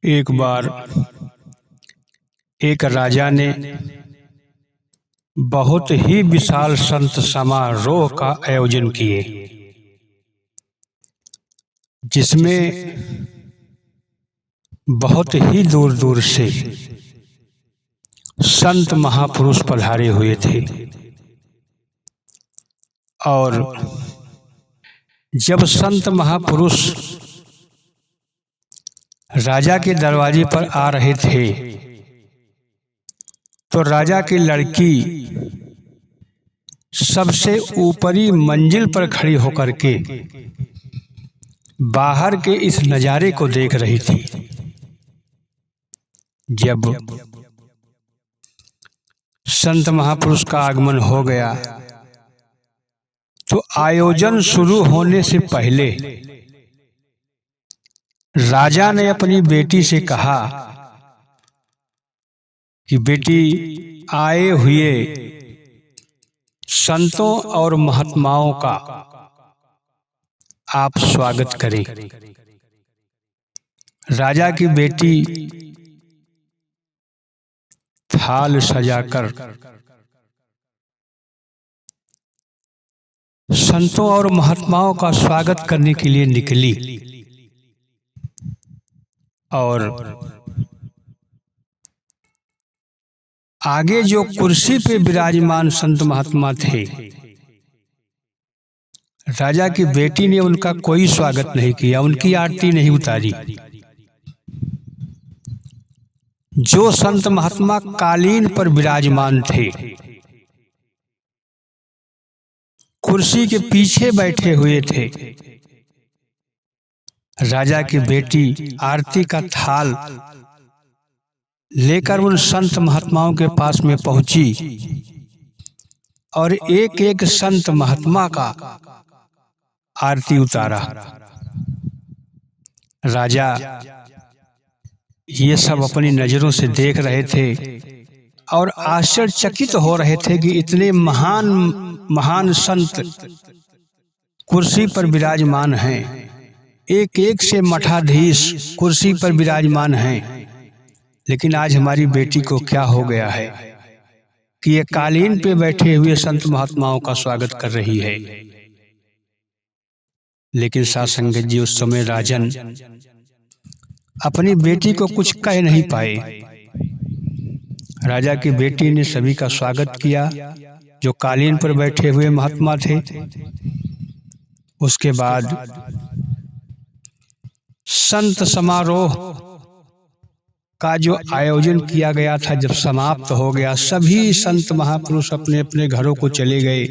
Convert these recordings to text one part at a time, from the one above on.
एक बार एक राजा ने बहुत ही विशाल संत समारोह का आयोजन किए, जिसमें बहुत ही दूर दूर से संत महापुरुष पधारे हुए थे। और जब संत महापुरुष राजा के दरवाजे पर आ रहे थे तो राजा की लड़की सबसे ऊपरी मंजिल पर खड़ी होकर के बाहर के इस नज़ारे को देख रही थी। जब संत महापुरुष का आगमन हो गया तो आयोजन शुरू होने से पहले राजा ने अपनी बेटी से कहा कि बेटी, आए हुए संतों और महात्माओं का आप स्वागत करें। राजा की बेटी थाल सजाकर संतों और महात्माओं का स्वागत करने के लिए निकली और आगे जो कुर्सी पे विराजमान संत महात्मा थे, राजा की बेटी ने उनका कोई स्वागत नहीं किया, उनकी आरती नहीं उतारी। जो संत महात्मा कालीन पर विराजमान थे, कुर्सी के पीछे बैठे हुए थे, राजा की बेटी आरती का थाल लेकर उन संत महात्माओं के पास में पहुंची और एक एक संत महात्मा का आरती उतारा। राजा ये सब अपनी नजरों से देख रहे थे और आश्चर्यचकित हो रहे थे कि इतने महान महान संत कुर्सी पर विराजमान हैं, एक एक से मठाधीश कुर्सी पर विराजमान हैं, लेकिन आज हमारी बेटी को क्या हो गया है कि ये कालीन पे बैठे हुए संत महात्माओं का स्वागत कर रही है। लेकिन साथ संगत जी, उस समय राजन अपनी बेटी को कुछ कह नहीं पाए। राजा की बेटी ने सभी का स्वागत किया जो कालीन पर बैठे हुए महात्मा थे। उसके बाद संत समारोह का जो आयोजन किया गया था जब समाप्त हो गया, सभी संत महापुरुष अपने अपने घरों को चले गए,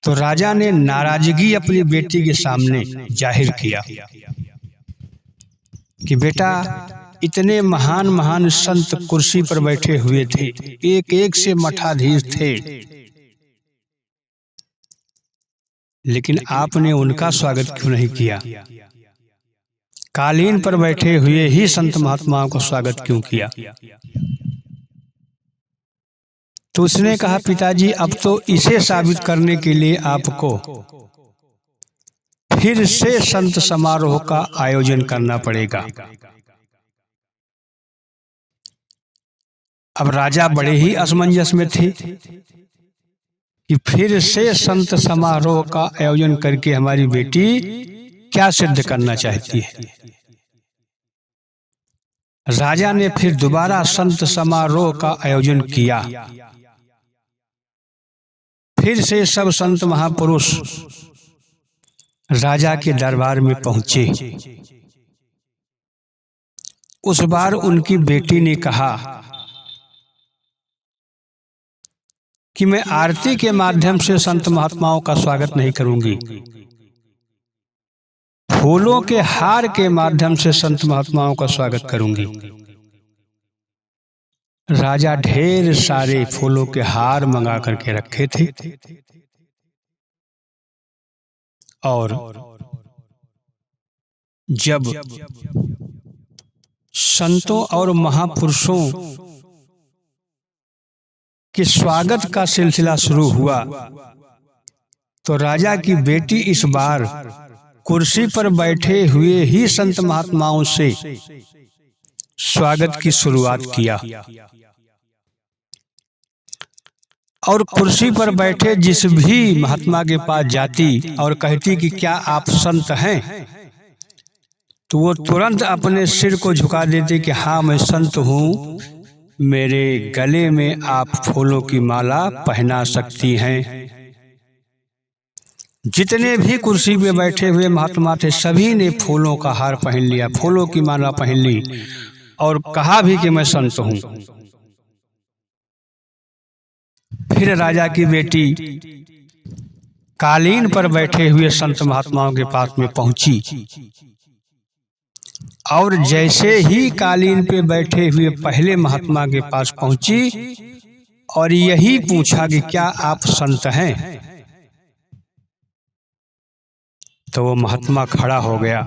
तो राजा ने नाराजगी अपनी बेटी के सामने जाहिर किया कि बेटा, इतने महान महान संत कुर्सी पर बैठे हुए थे, एक एक से मठाधीश थे, लेकिन आपने उनका स्वागत क्यों नहीं किया? कालीन पर बैठे हुए ही संत महात्माओं का स्वागत क्यों किया? तो उसने कहा, पिताजी, अब तो इसे साबित करने के लिए आपको फिर से संत समारोह का आयोजन करना पड़ेगा। अब राजा बड़े ही असमंजस में थे कि फिर से संत समारोह का आयोजन करके हमारी बेटी क्या सिद्ध करना चाहती है। राजा ने फिर दोबारा संत समारोह का आयोजन किया। फिर से सब संत महापुरुष राजा के दरबार में पहुंचे। उस बार उनकी बेटी ने कहा कि मैं आरती के माध्यम से संत महात्माओं का स्वागत नहीं करूंगी, फूलों के हार के माध्यम से संत महात्माओं का स्वागत करूंगी। राजा ढेर सारे फूलों के हार मंगा करके रखे थे और जब संतों और महापुरुषों के स्वागत का सिलसिला शुरू हुआ तो राजा की बेटी इस बार कुर्सी पर बैठे हुए ही संत महात्माओं से स्वागत की शुरुआत किया और कुर्सी पर बैठे जिस भी महात्मा के पास जाती और कहती कि क्या आप संत हैं, तो वो तुरंत अपने सिर को झुका देते कि हाँ मैं संत हूँ, मेरे गले में आप फूलों की माला पहना सकती हैं। जितने भी कुर्सी में बैठे हुए महात्मा थे सभी ने फूलों का हार पहन लिया, फूलों की माला पहन ली और कहा भी कि मैं संत हूँ। फिर राजा की बेटी कालीन पर बैठे हुए संत महात्माओं के पास में पहुंची और जैसे ही कालीन पे बैठे हुए पहले महात्मा के पास पहुंची और यही पूछा कि क्या आप संत हैं, तो वो महात्मा खड़ा हो गया,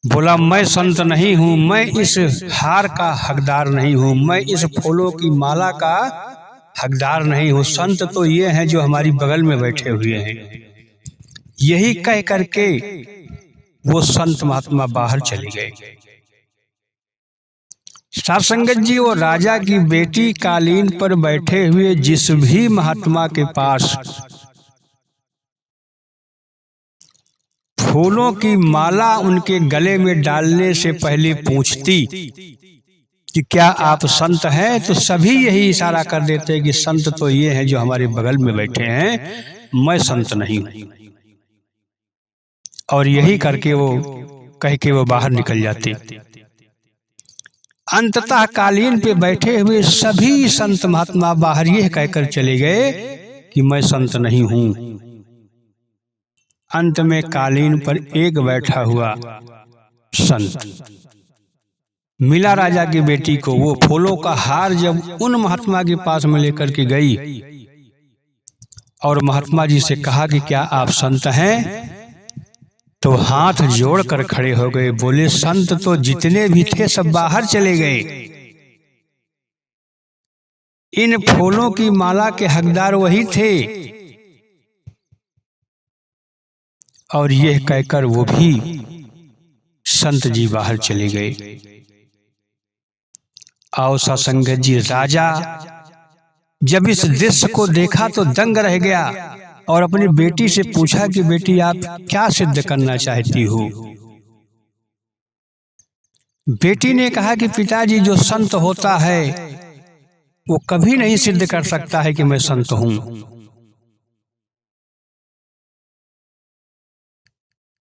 बोला मैं संत नहीं हूं, मैं इस हार का हकदार नहीं हूं, मैं इस फूलों की माला का हकदार नहीं हूं, संत तो ये हैं जो हमारी बगल में बैठे हुए हैं। यही कह करके वो संत महात्मा बाहर चले गए। साध संगत जी, वो राजा की बेटी कालीन पर बैठे हुए जिस भी महात्मा के पास फूलों की माला उनके गले में डालने से पहले पूछती कि क्या आप संत हैं, तो सभी यही इशारा कर देते कि संत तो ये हैं जो हमारे बगल में बैठे हैं, मैं संत नहीं हूं। और यही करके वो कह के वो बाहर निकल जाते। अंततः कालीन पे बैठे हुए सभी संत महात्मा बाहर यह कहकर चले गए कि मैं संत नहीं हूं। अंत में कालीन पर एक बैठा हुआ संत मिला राजा की बेटी को। वो फूलों का हार जब उन महात्मा के पास में लेकर के गई और महात्मा जी से कहा कि क्या आप संत हैं, तो हाथ जोड़कर खड़े हो गए, बोले संत तो जितने भी थे सब बाहर चले गए, इन फूलों की माला के हकदार वही थे। और यह कहकर वो भी संत जी बाहर चले गए। आओ साध संगत जी, राजा जब इस दृश्य को देखा तो दंग रह गया और अपनी बेटी से पूछा कि बेटी आप क्या सिद्ध करना चाहती हो। बेटी ने कहा कि पिताजी जो संत होता है वो कभी नहीं सिद्ध कर सकता है कि मैं संत हूं।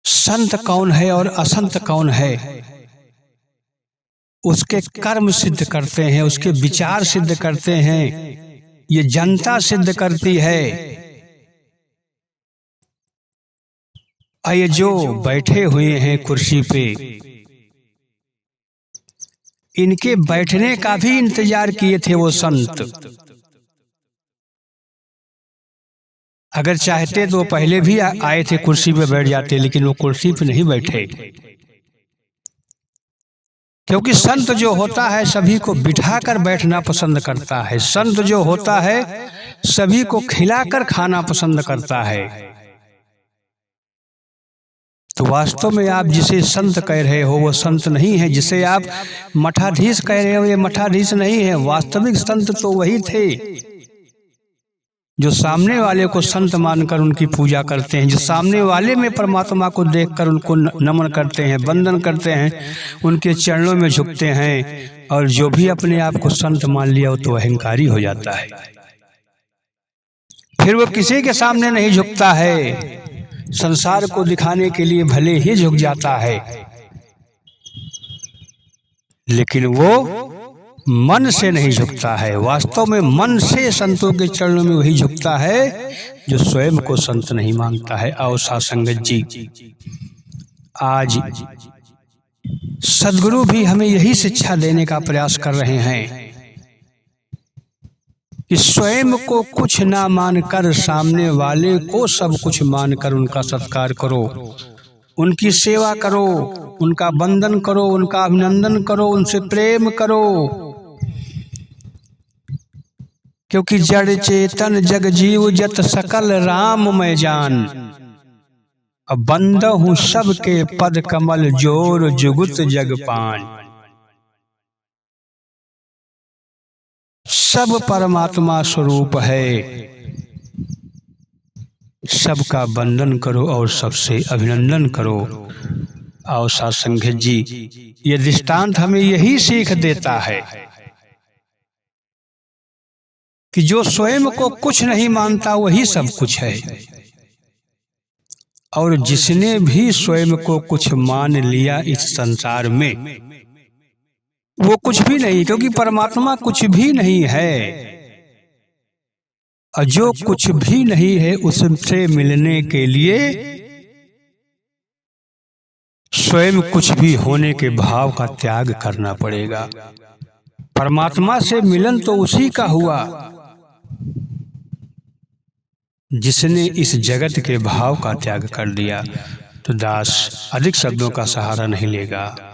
संत कौन है और असंत कौन है, उसके कर्म सिद्ध करते हैं, उसके विचार सिद्ध करते हैं, ये जनता सिद्ध करती है। ये जो बैठे हुए हैं कुर्सी पे, इनके बैठने का भी इंतजार किए थे वो संत। अगर चाहते तो वो पहले भी आए थे, कुर्सी पे बैठ जाते, लेकिन वो कुर्सी पे नहीं बैठे, क्योंकि संत जो होता है सभी को बिठाकर बैठना पसंद करता है। संत जो होता है सभी को खिलाकर खाना पसंद करता है। तो वास्तव में आप जिसे संत कह रहे हो वो संत नहीं है, जिसे आप मठाधीश कह रहे हो ये मठाधीश नहीं है। वास्तविक संत तो वही थे जो सामने वाले को संत मानकर उनकी पूजा करते हैं, जो सामने वाले में परमात्मा को देखकर उनको नमन करते हैं, वंदन करते हैं, उनके चरणों में झुकते हैं। और जो भी अपने आप को संत मान लिया हो तो अहंकारी हो जाता है, फिर वो किसी के सामने नहीं झुकता है, संसार को दिखाने के लिए भले ही झुक जाता है, लेकिन वो मन से नहीं झुकता है। वास्तव में मन से संतों के चरणों में वही झुकता है जो स्वयं को संत नहीं मानता है। आओ साध संगत जी, आज सद्गुरु भी हमें यही शिक्षा देने का प्रयास कर रहे हैं कि स्वयं को कुछ ना मानकर सामने वाले को सब कुछ मानकर उनका सत्कार करो, उनकी सेवा करो, उनका वंदन करो, उनका अभिनंदन करो, उनसे प्रेम करो। क्योंकि जड़ चेतन जग जीव जत सकल राम मैं जान, अब बंद हूँ सबके पद कमल जोर जुगुत जगपान। सब परमात्मा स्वरूप है, सबका वंदन करो और सबसे अभिनंदन करो। और साथ संगत जी, ये दृष्टांत हमें यही सीख देता है कि जो स्वयं को कुछ नहीं मानता वही सब कुछ है, और जिसने भी स्वयं को कुछ मान लिया इस संसार में वो कुछ भी नहीं, क्योंकि परमात्मा कुछ भी नहीं है। और जो कुछ भी नहीं है उससे मिलने के लिए स्वयं कुछ भी होने के भाव का त्याग करना पड़ेगा। परमात्मा से मिलन तो उसी का हुआ जिसने इस जगत के भाव का त्याग कर दिया। तो दास अधिक शब्दों का सहारा नहीं लेगा।